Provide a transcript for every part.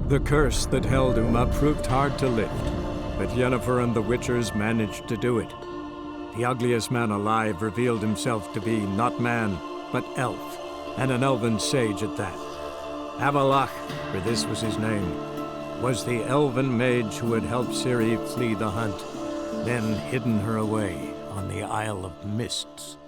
The curse that held Uma proved hard to lift, but Yennefer and the Witchers managed to do it. The ugliest man alive revealed himself to be not man, but elf, and an elven sage at that. Avalach, for this was his name, was the elven mage who had helped Ciri flee the hunt, then hidden her away on the Isle of Mists.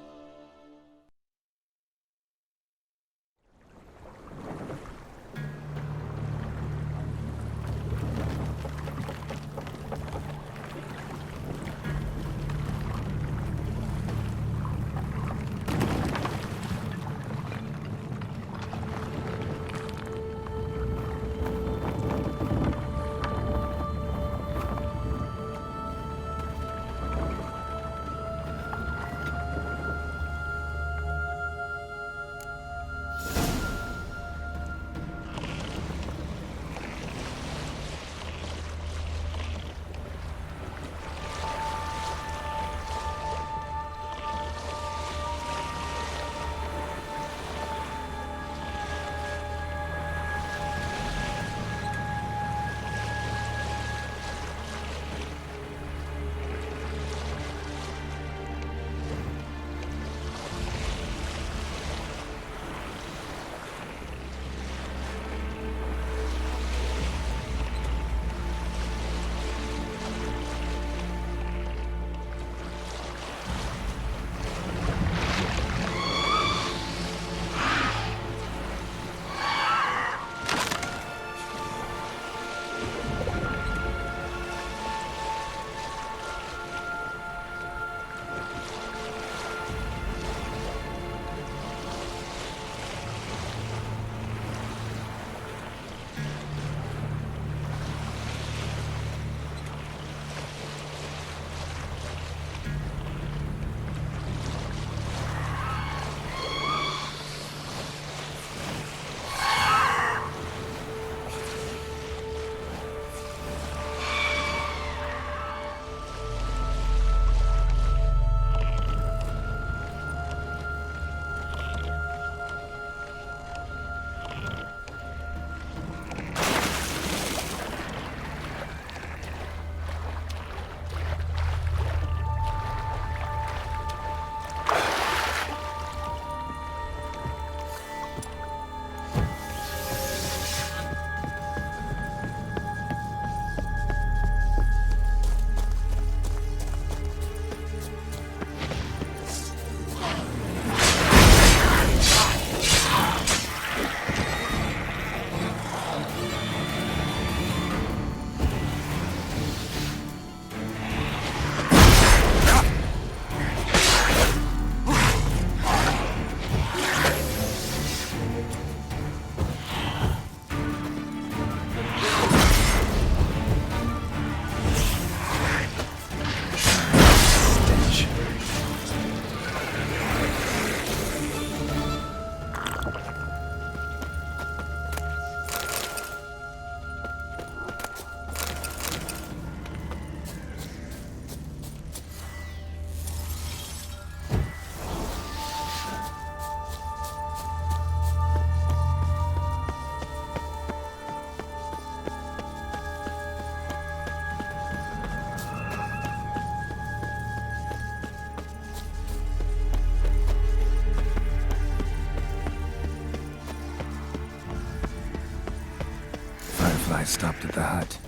I stopped at the hut.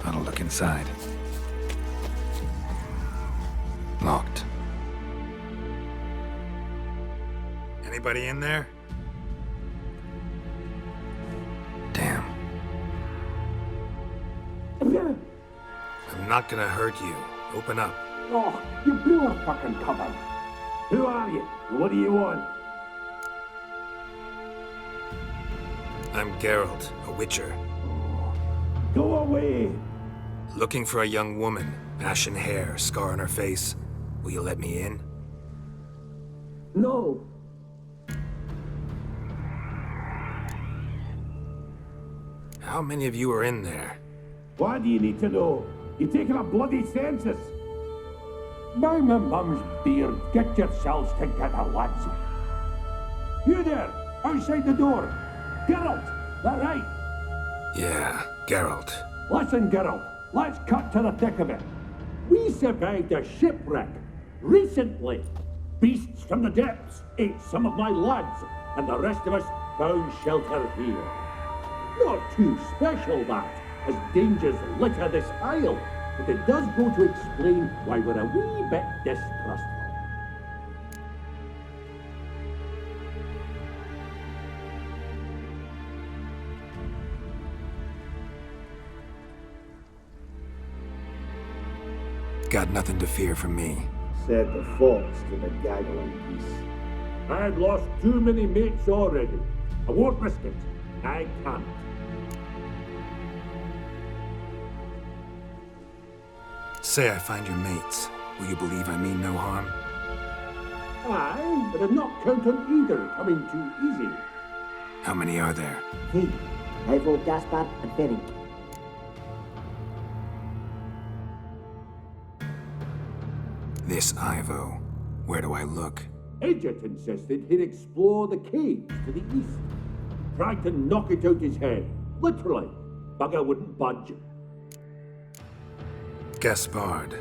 I'll look inside. Locked. Anybody in there? Damn. I'm not gonna hurt you. Open up. Oh, you blew our fucking cover. Who are you? What do you want? I'm Geralt, a witcher. Go away! Looking for a young woman. Ashen hair, scar on her face. Will you let me in? No. How many of you are in there? Why do you need to know? You're taking a bloody census. By my mum's beard, get yourselves together, lads. You there, outside the door. Geralt, that right? Yeah, Geralt. Listen, Geralt, let's cut to the thick of it. We survived a shipwreck recently. Beasts from the depths ate some of my lads, and the rest of us found shelter here. Not too special, that, as dangers litter this isle, but it does go to explain why we're a wee bit distrustful. Got nothing to fear from me. Said the fox to the gaggling geese. I've lost too many mates already. I won't risk it. I can't. Say I find your mates. Will you believe I mean no harm? Aye, but I'd not count on either coming too easy. How many are there? Hey, Ivo, Gaspar, and Ferenc. This Ivo. Where do I look? Edget insisted he'd explore the caves to the east. Tried to knock it out his head. Literally. Bugger wouldn't budge. Gaspard.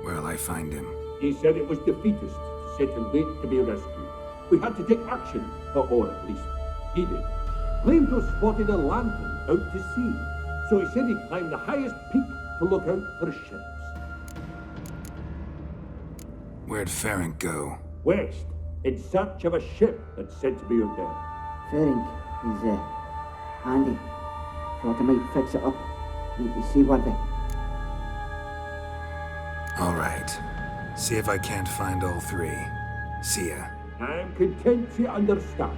Where'll I find him? He said it was defeatist, set and wait to be rescued. We had to take action, or at least he did. Claimed to have spotted a lantern out to sea, so he said he'd climb the highest peak to look out for ships. Where'd Ferenc go? West, in search of a ship that's said to be out there. Ferenc is, handy. Thought I might fix it up. Need to see one thing. All right. See if I can't find all three. See ya. I'm content to understand.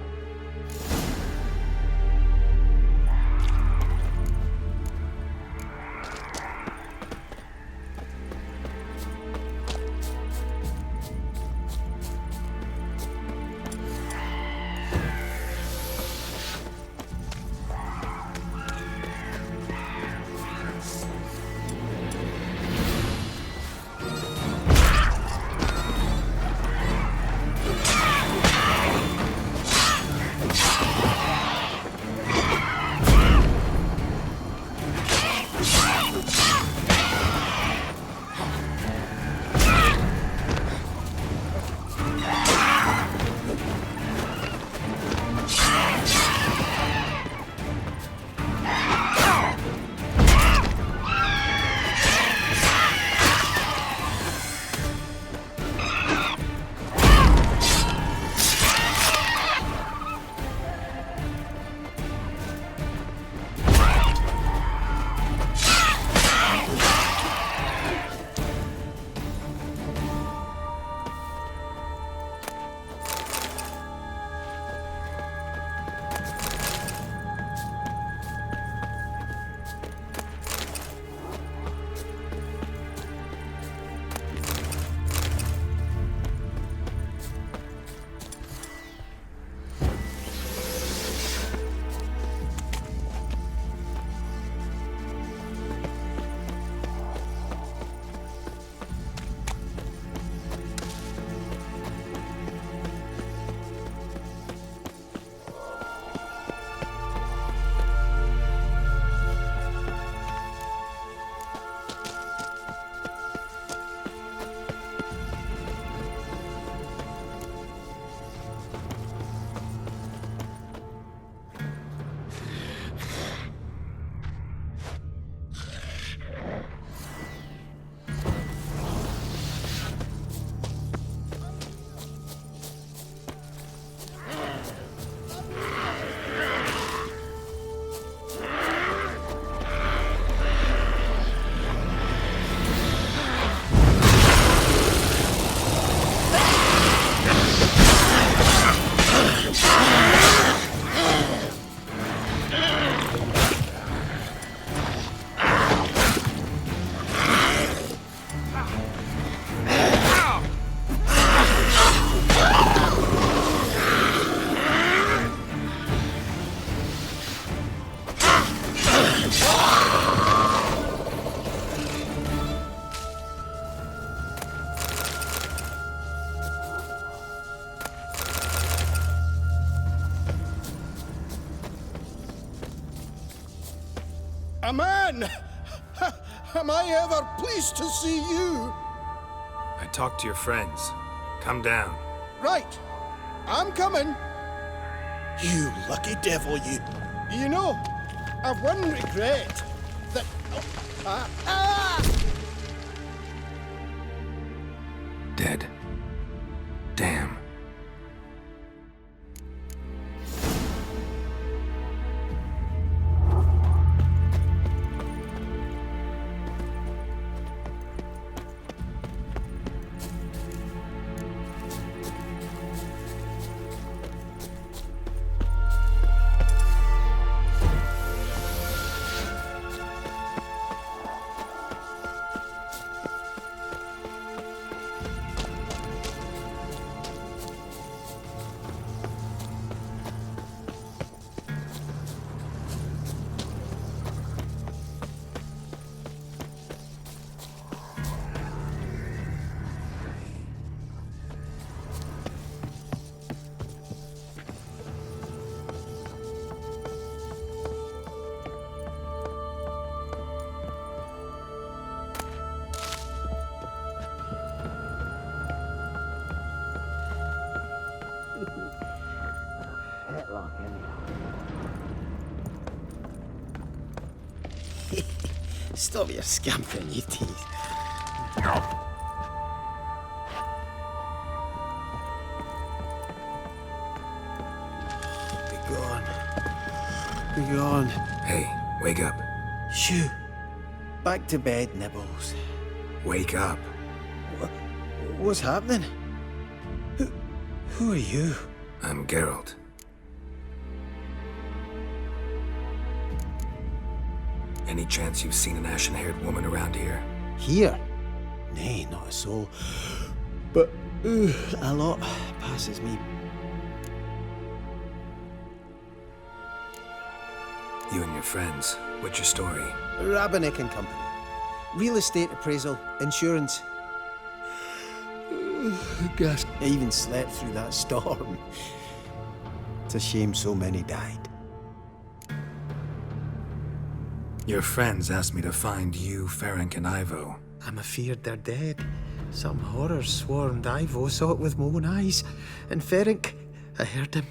A man! Am I ever pleased to see you? I talked to your friends. Come down. Right. I'm coming. You lucky devil, you. You know, I've one regret. That... Dead. Damn. Stop your scampering, you teeth. Be gone. Be gone. Hey, wake up. Shoo. Back to bed, Nibbles. Wake up. What's happening? Who are you? I'm Geralt. Any chance you've seen an ashen-haired woman around here? Here? Nay, not a soul. But a lot passes me. You and your friends. What's your story? Rabbinick and Company. Real estate appraisal, insurance. Gas. I even slept through that storm. It's a shame so many died. Your friends asked me to find you, Ferenc, and Ivo. I'm afeard they're dead. Some horror swarmed Ivo, saw it with my own eyes. And Ferenc, I heard him.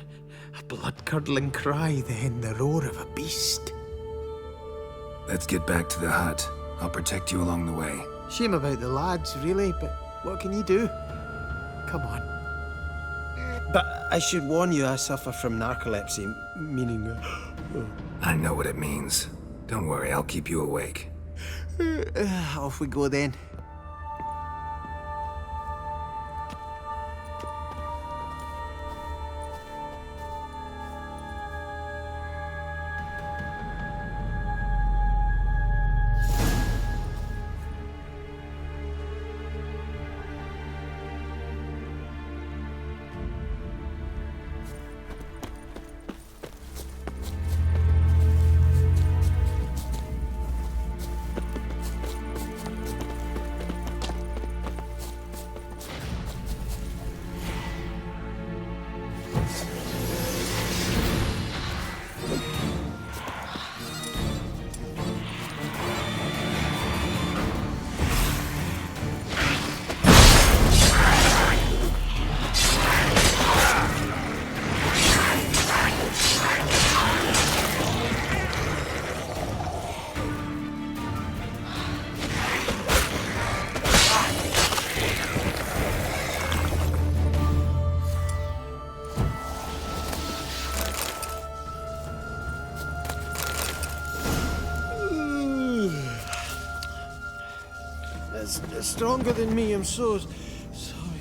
A blood-curdling cry, then the roar of a beast. Let's get back to the hut. I'll protect you along the way. Shame about the lads, really, but what can you do? Come on. But I should warn you, I suffer from narcolepsy, meaning... I know what it means. Don't worry, I'll keep you awake. Off we go then. It's stronger than me, I'm so sorry.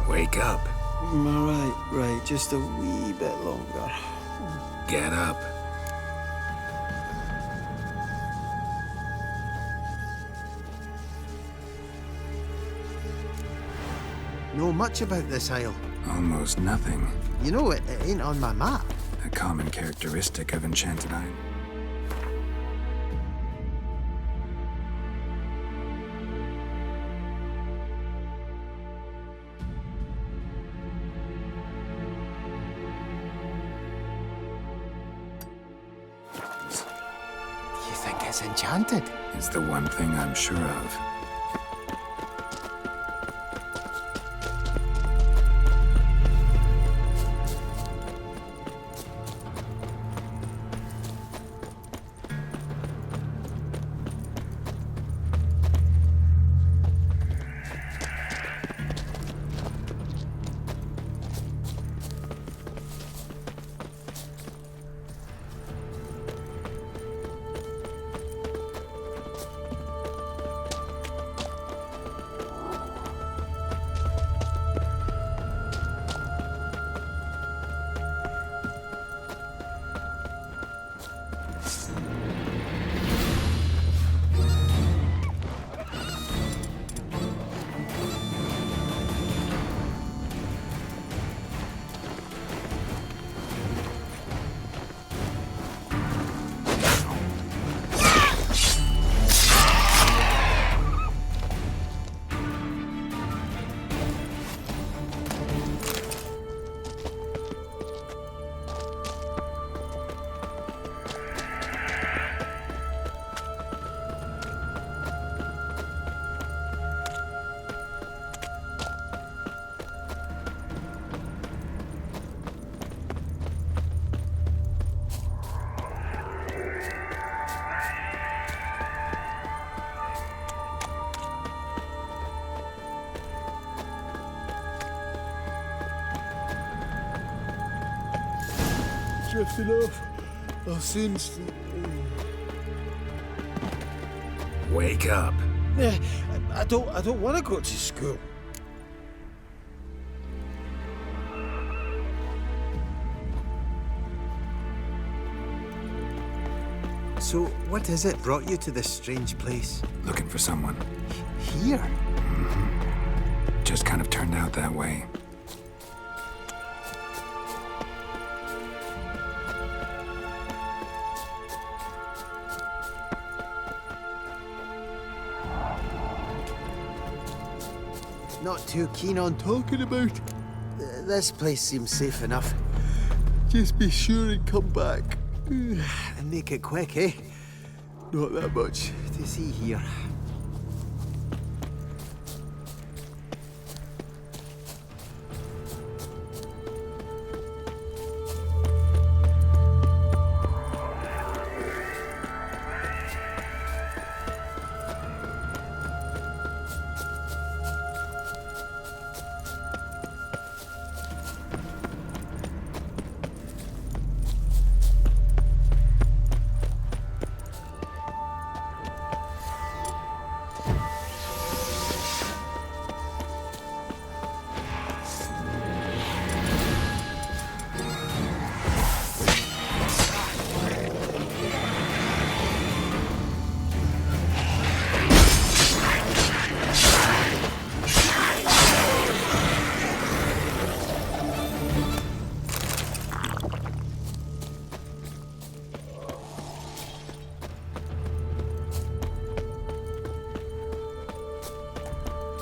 Wake up. Right, just a wee bit longer. Get up. Know much about this isle? Almost nothing. You know, it ain't on my map. A common characteristic of Enchanted Isle. It's enchanted. It's the one thing I'm sure of. Drifting off. I'll soon sleep. Wake up. I don't want to go to school. So, what is it brought you to this strange place? Looking for someone. Here? Just kind of turned out that way. Not too keen on talking about. This place seems safe enough. Just be sure and come back. And make it quick, eh? Not that much to see here.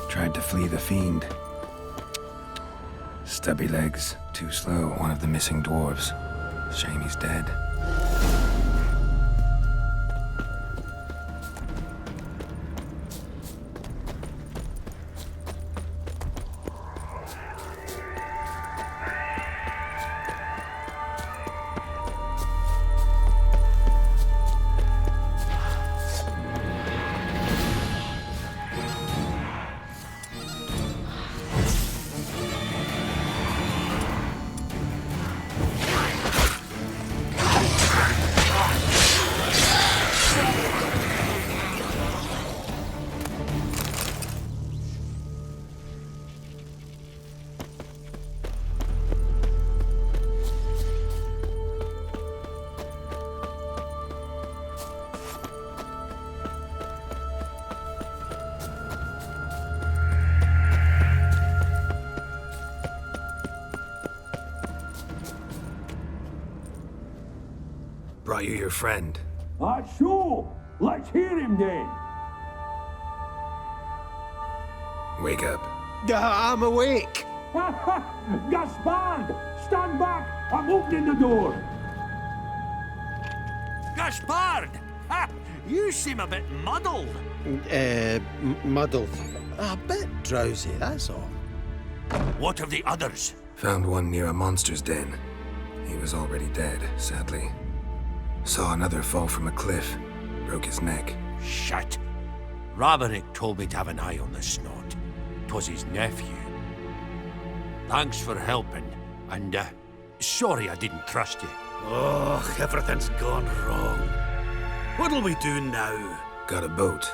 Tried to flee the fiend. Stubby legs, too slow. One of the missing dwarves. Shame he's dead. Brought you your friend. Sure. Let's hear him then. Wake up. I'm awake. Gaspard! Stand back! I'm opening the door! Gaspard! Ha! You seem a bit muddled. Muddled. A bit drowsy, that's all. What of the others? Found one near a monster's den. He was already dead, sadly. Saw another fall from a cliff. Broke his neck. Shit. Raverick told me to have an eye on the snot. 'Twas his nephew. Thanks for helping, and sorry I didn't trust you. Oh, everything's gone wrong. What'll we do now? Got a boat.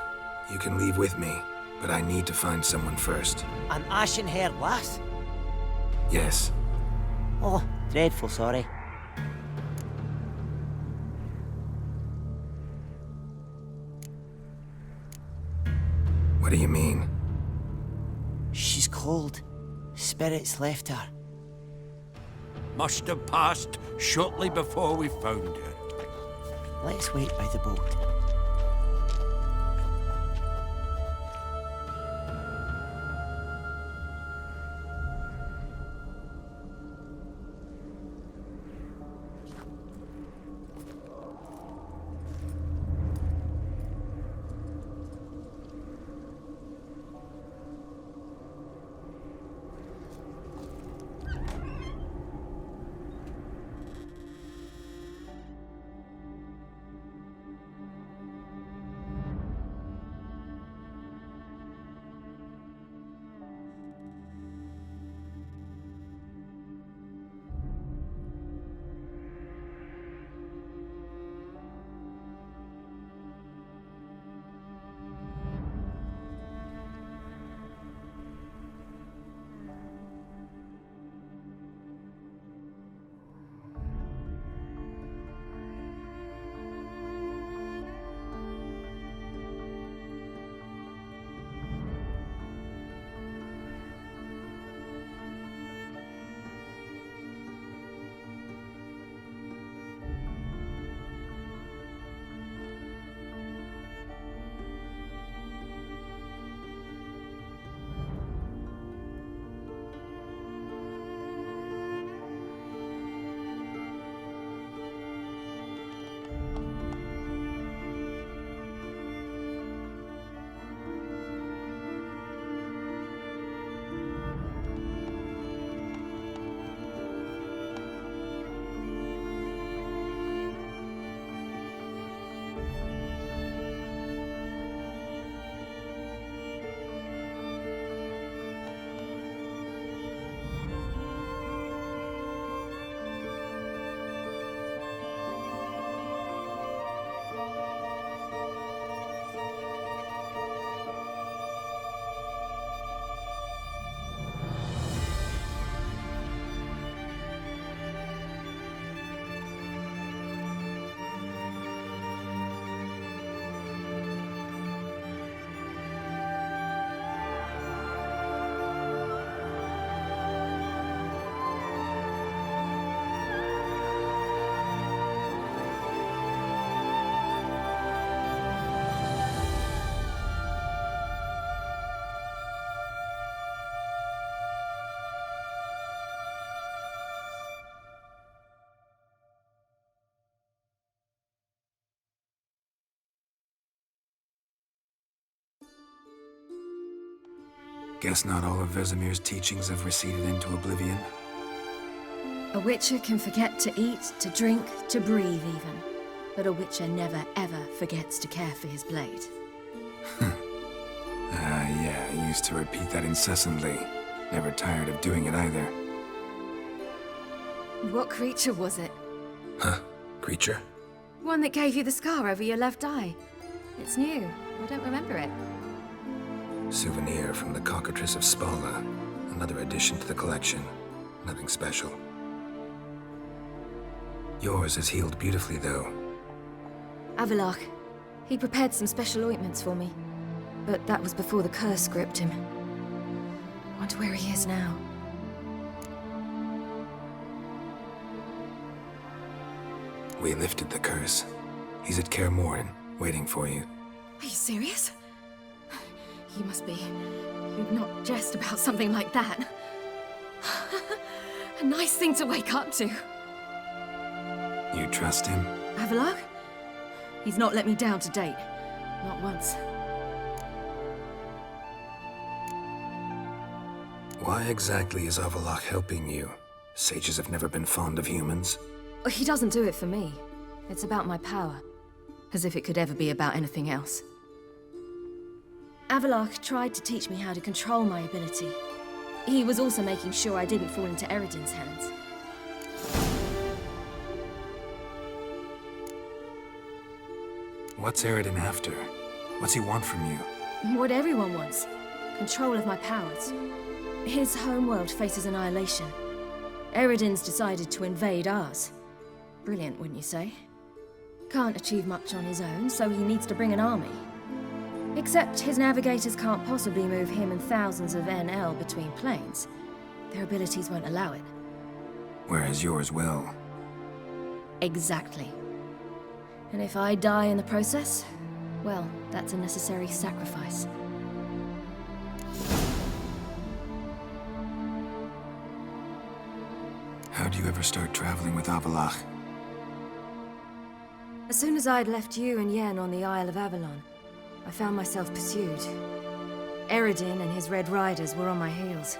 You can leave with me, but I need to find someone first. An ashen-haired lass? Yes. Oh, dreadful sorry. What do you mean? She's cold. Spirits left her. Must have passed shortly before we found her. Let's wait by the boat. Guess not all of Vesemir's teachings have receded into oblivion. A witcher can forget to eat, to drink, to breathe even. But a witcher never ever forgets to care for his blade. Yeah, I used to repeat that incessantly. Never tired of doing it either. What creature was it? Huh? Creature? One that gave you the scar over your left eye. It's new. I don't remember it. Souvenir from the Cockatrice of Spala. Another addition to the collection. Nothing special. Yours is healed beautifully, though. Avalok. He prepared some special ointments for me. But that was before the curse gripped him. Wonder where he is now. We lifted the curse. He's at Kaer Morhen, waiting for you. Are you serious? You must be. You'd not jest about something like that. A nice thing to wake up to. You trust him? Avalok? He's not let me down to date. Not once. Why exactly is Avallac'h helping you? Sages have never been fond of humans. He doesn't do it for me. It's about my power. As if it could ever be about anything else. Avallac'h tried to teach me how to control my ability. He was also making sure I didn't fall into Eredin's hands. What's Eredin after? What's he want from you? What everyone wants. Control of my powers. His homeworld faces annihilation. Eredin's decided to invade ours. Brilliant, wouldn't you say? Can't achieve much on his own, so he needs to bring an army. Except his navigators can't possibly move him and thousands of NL between planes. Their abilities won't allow it. Whereas yours will. Exactly. And if I die in the process, well, that's a necessary sacrifice. How'd you ever start traveling with Avallac'h? As soon as I'd left you and Yen on the Isle of Avalon, I found myself pursued. Eredin and his Red Riders were on my heels.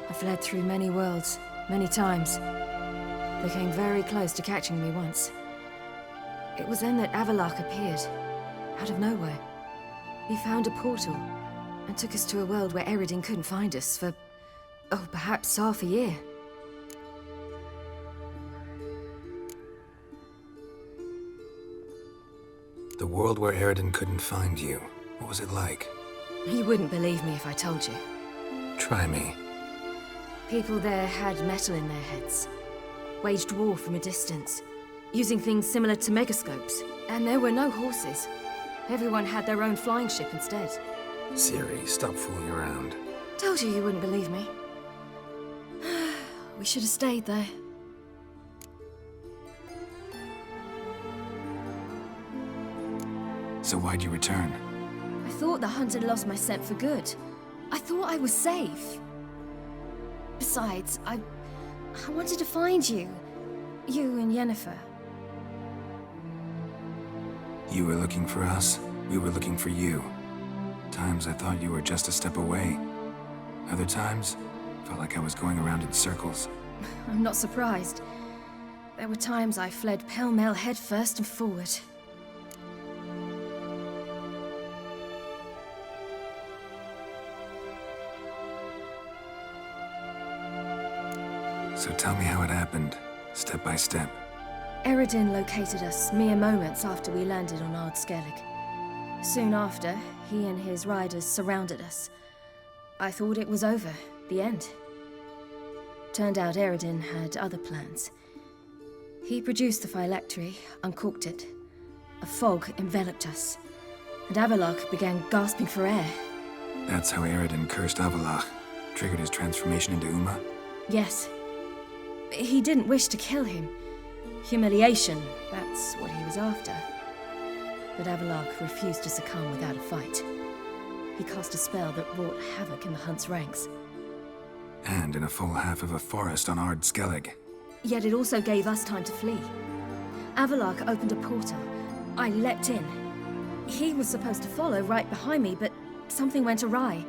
I fled through many worlds, many times. They came very close to catching me once. It was then that Avallac'h appeared, out of nowhere. He found a portal, and took us to a world where Eredin couldn't find us for, oh, perhaps half a year. The world where Eredin couldn't find you. What was it like? You wouldn't believe me if I told you. Try me. People there had metal in their heads. Waged war from a distance, using things similar to megascopes. And there were no horses. Everyone had their own flying ship instead. Ciri, stop fooling around. Told you wouldn't believe me. We should have stayed there. So why'd you return? I thought the hunt had lost my scent for good. I thought I was safe. Besides, I wanted to find you. You and Yennefer. You were looking for us. We were looking for you. Times I thought you were just a step away. Other times, felt like I was going around in circles. I'm not surprised. There were times I fled pell-mell headfirst and forward. So tell me how it happened, step by step. Eredin located us mere moments after we landed on Ard Skellig. Soon after, he and his riders surrounded us. I thought it was over, the end. Turned out Eredin had other plans. He produced the phylactery, uncorked it. A fog enveloped us, and Avallac'h began gasping for air. That's how Eredin cursed Avallac'h, triggered his transformation into Uma? Yes. He didn't wish to kill him. Humiliation, that's what he was after. But Avallac'h refused to succumb without a fight. He cast a spell that wrought havoc in the Hunt's ranks. And in a full half of a forest on Ard Skellig. Yet it also gave us time to flee. Avallac'h opened a portal. I leapt in. He was supposed to follow right behind me, but something went awry.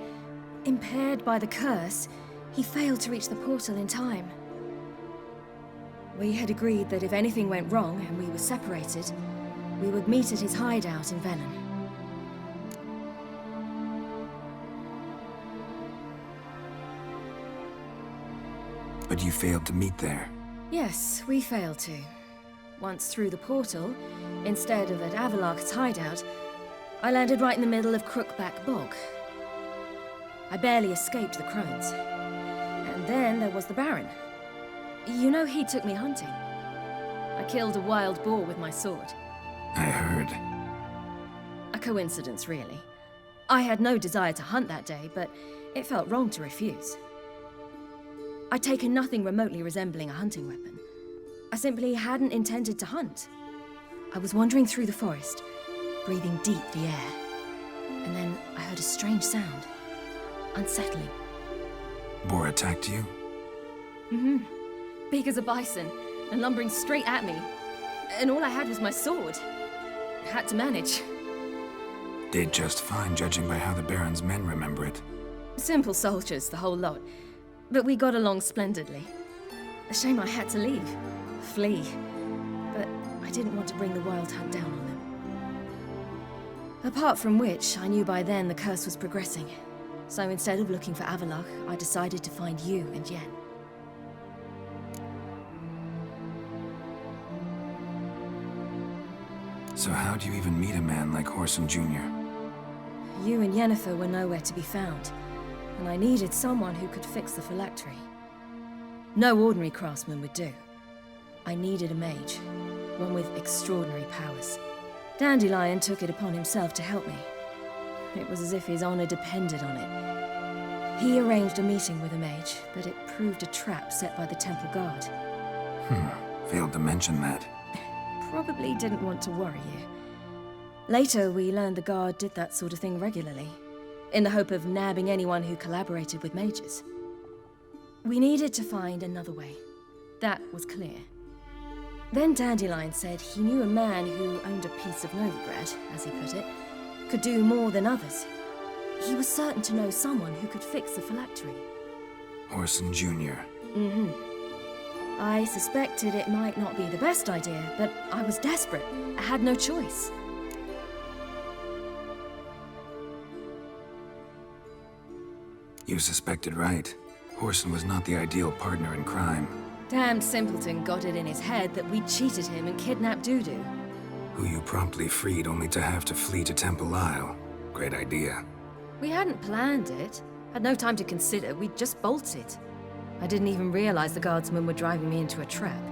Impaired by the curse, he failed to reach the portal in time. We had agreed that if anything went wrong and we were separated, we would meet at his hideout in Venom. But you failed to meet there. Yes, we failed to. Once through the portal, instead of at Avallac'h's hideout, I landed right in the middle of Crookback Bog. I barely escaped the crones. And then there was the Baron. You know he took me hunting. I killed a wild boar with my sword. I heard. A coincidence, really. I had no desire to hunt that day, but it felt wrong to refuse. I'd taken nothing remotely resembling a hunting weapon. I simply hadn't intended to hunt. I was wandering through the forest, breathing deep the air. And then I heard a strange sound. Unsettling. Boar attacked you? Mm-hmm. Big as a bison, and lumbering straight at me. And all I had was my sword. Had to manage. Did just fine, judging by how the Baron's men remember it. Simple soldiers, the whole lot. But we got along splendidly. A shame I had to leave. Flee. But I didn't want to bring the Wild Hunt down on them. Apart from which, I knew by then the curse was progressing. So instead of looking for Avallac'h, I decided to find you and Yen. So how'd you even meet a man like Whoreson Jr.? You and Yennefer were nowhere to be found, and I needed someone who could fix the phylactery. No ordinary craftsman would do. I needed a mage, one with extraordinary powers. Dandelion took it upon himself to help me. It was as if his honor depended on it. He arranged a meeting with a mage, but it proved a trap set by the temple guard. Failed to mention that. Probably didn't want to worry you. Later, we learned the guard did that sort of thing regularly, in the hope of nabbing anyone who collaborated with mages. We needed to find another way. That was clear. Then Dandelion said he knew a man who owned a piece of Novigrad, as he put it, could do more than others. He was certain to know someone who could fix the phylactery. Whoreson Jr. I suspected it might not be the best idea, but I was desperate. I had no choice. You suspected right. Whoreson was not the ideal partner in crime. Damned simpleton got it in his head that we'd cheated him and kidnapped Dudu. Who you promptly freed only to have to flee to Temple Isle. Great idea. We hadn't planned it. Had no time to consider, we just bolted. I didn't even realize the guardsmen were driving me into a trap.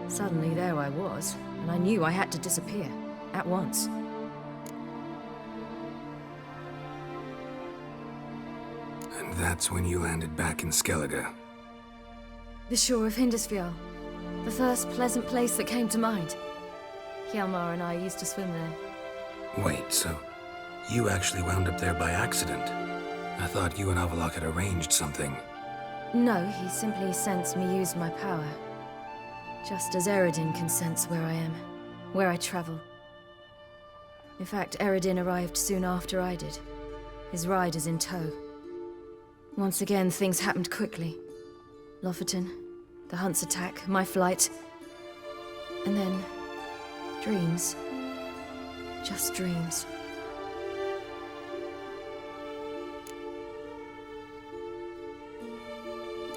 Suddenly there I was, and I knew I had to disappear. At once. And that's when you landed back in Skellige. The shore of Hindisfjall. The first pleasant place that came to mind. Hjalmar and I used to swim there. Wait, so you actually wound up there by accident? I thought you and Avallac'h had arranged something. No, he simply sensed me use my power. Just as Eredin can sense where I am, where I travel. In fact, Eredin arrived soon after I did, his riders in tow. Once again, things happened quickly. Lofoten, the Hunt's attack, my flight. And then, dreams. Just dreams.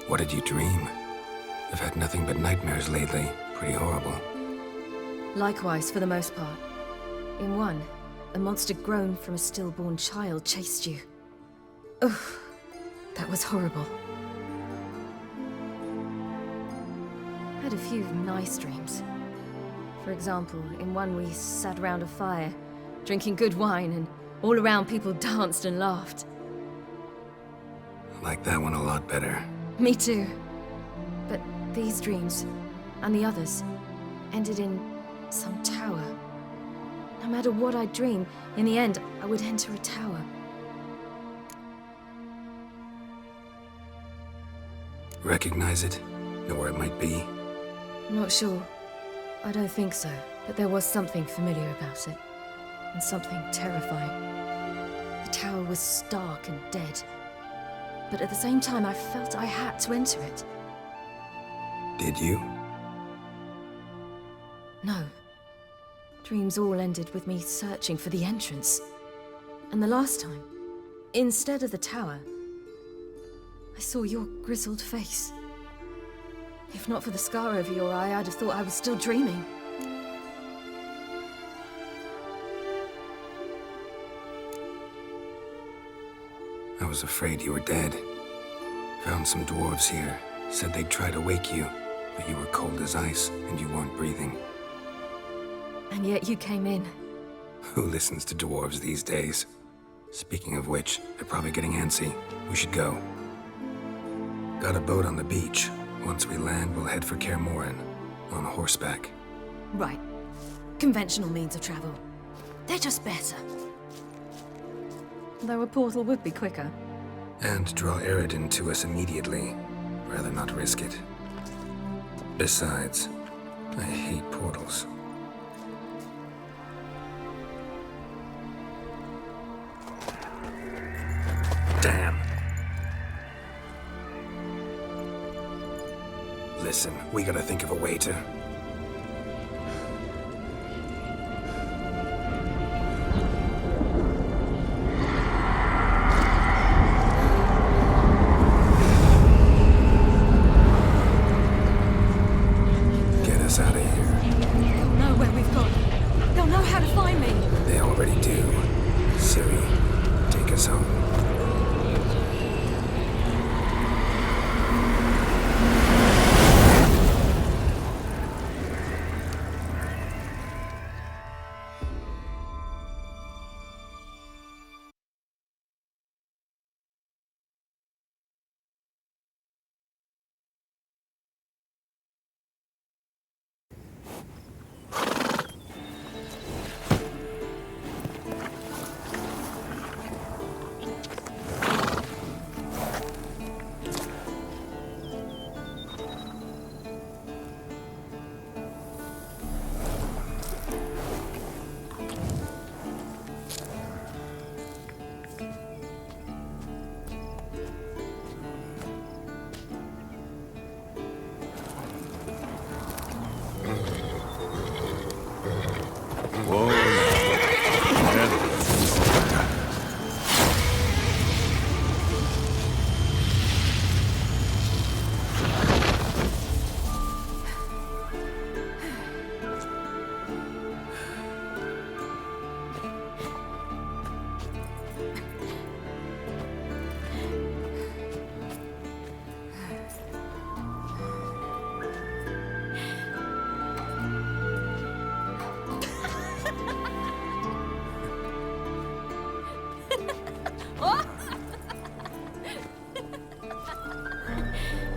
What did you dream? I've had nothing but nightmares lately. Pretty horrible. Likewise, for the most part. In one, a monster grown from a stillborn child chased you. Ugh, that was horrible. I had a few nice dreams. For example, in one we sat around a fire, drinking good wine, and all around people danced and laughed. I like that one a lot better. Me too. But these dreams, and the others, ended in some tower. No matter what I dream, in the end, I would enter a tower. Recognize it? Know where it might be? Not sure. I don't think so, but there was something familiar about it. And something terrifying. The tower was stark and dead. But at the same time, I felt I had to enter it. Did you? No. Dreams all ended with me searching for the entrance. And the last time, instead of the tower, I saw your grizzled face. If not for the scar over your eye, I'd have thought I was still dreaming. I was afraid you were dead. Found some dwarves here. Said they'd try to wake you, but you were cold as ice and you weren't breathing. And yet you came in. Who listens to dwarves these days? Speaking of which, they're probably getting antsy. We should go. Got a boat on the beach. Once we land, we'll head for Kaer Morhen, on horseback. Right. Conventional means of travel. They're just better. Though a portal would be quicker. And draw Eredin to us immediately. Rather not risk it. Besides, I hate portals. Listen, we gotta think of a way to... Get us out of here. They'll know where we've gone. They'll know how to find me. They already do. Ciri, take us home.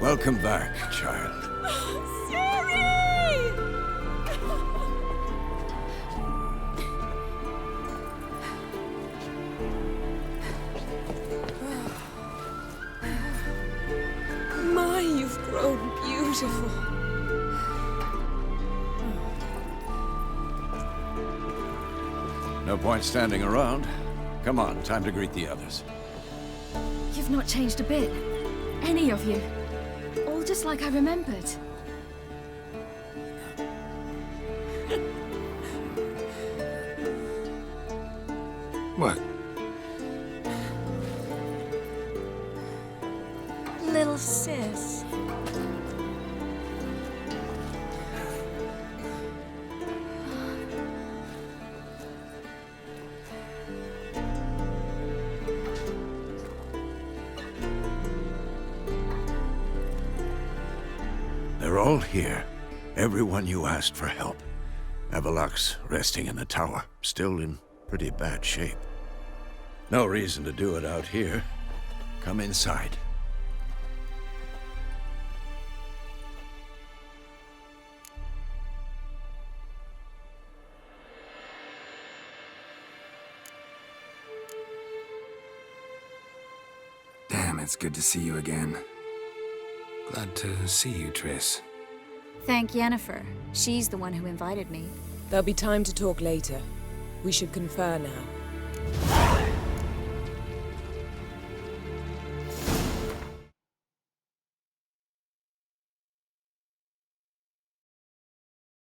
Welcome back, child. Ciri! My, you've grown beautiful. No point standing around. Come on, time to greet the others. You've not changed a bit. Any of you. All just like I remembered. What? Little sis. They're all here. Everyone you asked for help. Avalok's resting in the tower, still in pretty bad shape. No reason to do it out here. Come inside. Damn, it's good to see you again. Glad to see you, Triss. Thank Yennefer. She's the one who invited me. There'll be time to talk later. We should confer now.